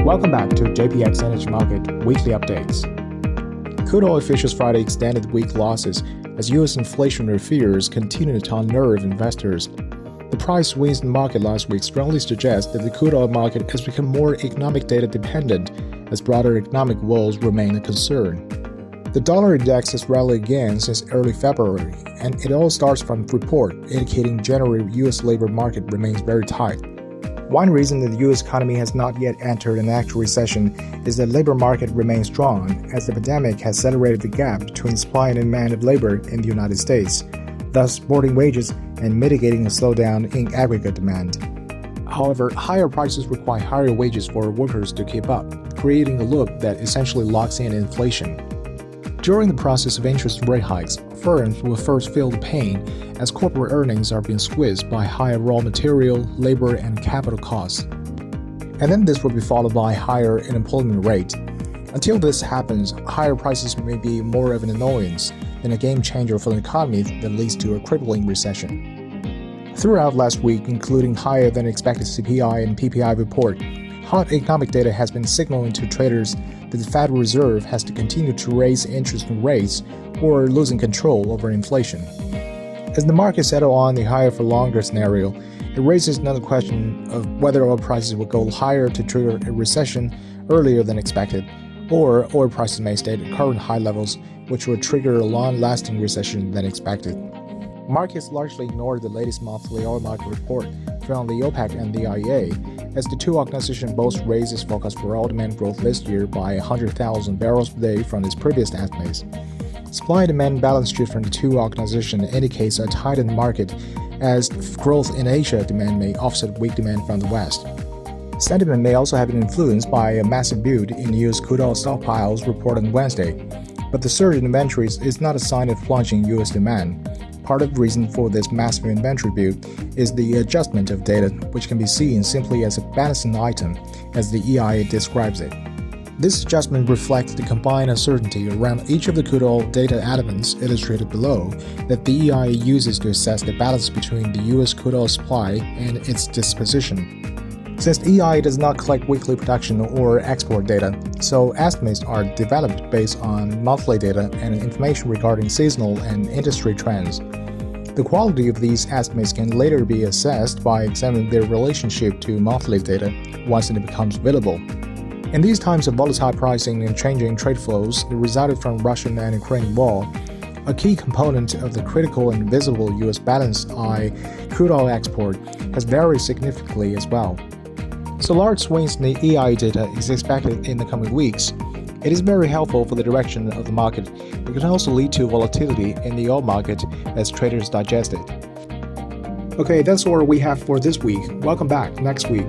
Welcome back to JPX Energy Market Weekly Updates. Crude oil futures Friday extended week losses as U.S. inflationary fears continue to unnerve investors. The price swings in the market last week strongly suggest that the crude oil market has become more economic data dependent as broader economic woes remain a concern. The dollar index has rallied again since early February, and it all starts from a report indicating January U.S. labor market remains very tight. One reason that the U.S. economy has not yet entered an actual recession is that the labor market remains strong, as the pandemic has accelerated the gap between supply and demand of labor in the United States, thus supporting wages and mitigating a slowdown in aggregate demand. However, higher prices require higher wages for workers to keep up, creating a loop that essentially locks in inflation. During the process of interest rate hikes, firms will first feel the pain as corporate earnings are being squeezed by higher raw material, labor, and capital costs. And then this will be followed by higher unemployment rate. Until this happens, higher prices may be more of an annoyance than a game changer for the economy that leads to a crippling recession. Throughout last week, including higher than expected CPI and PPI report, hot economic data has been signaling to traders that the Federal Reserve has to continue to raise interest rates or losing control over inflation. As the market settles on the higher for longer scenario, it raises another question of whether oil prices will go higher to trigger a recession earlier than expected, or oil prices may stay at current high levels, which will trigger a long-lasting recession than expected. Markets largely ignored the latest monthly oil market report from the OPEC and the IEA, as the two organizations both raised its forecast for oil demand growth this year by 100,000 barrels per day from its previous estimates. Supply and demand balance sheet from the two organizations indicates a tightened market as growth in Asia demand may offset weak demand from the West. Sentiment may also have been influenced by a massive build in U.S. crude oil stockpiles reported on Wednesday, but the surge in inventories is not a sign of plunging U.S. demand. Part of the reason for this massive inventory build is the adjustment of data, which can be seen simply as a balancing item, as the EIA describes it. This adjustment reflects the combined uncertainty around each of the crude oil data elements illustrated below that the EIA uses to assess the balance between the U.S. crude oil supply and its disposition. Since the EIA does not collect weekly production or export data, so estimates are developed based on monthly data and information regarding seasonal and industry trends. The quality of these estimates can later be assessed by examining their relationship to monthly data once it becomes available. In these times of volatile pricing and changing trade flows that resulted from Russian and Ukrainian war, a key component of the critical and visible U.S. balance I crude oil export has varied significantly as well. So large swings in the EIA data is expected in the coming weeks. It is very helpful for the direction of the market, but can also lead to volatility in the oil market as traders digest it. Okay, that's all we have for this week. Welcome back next week.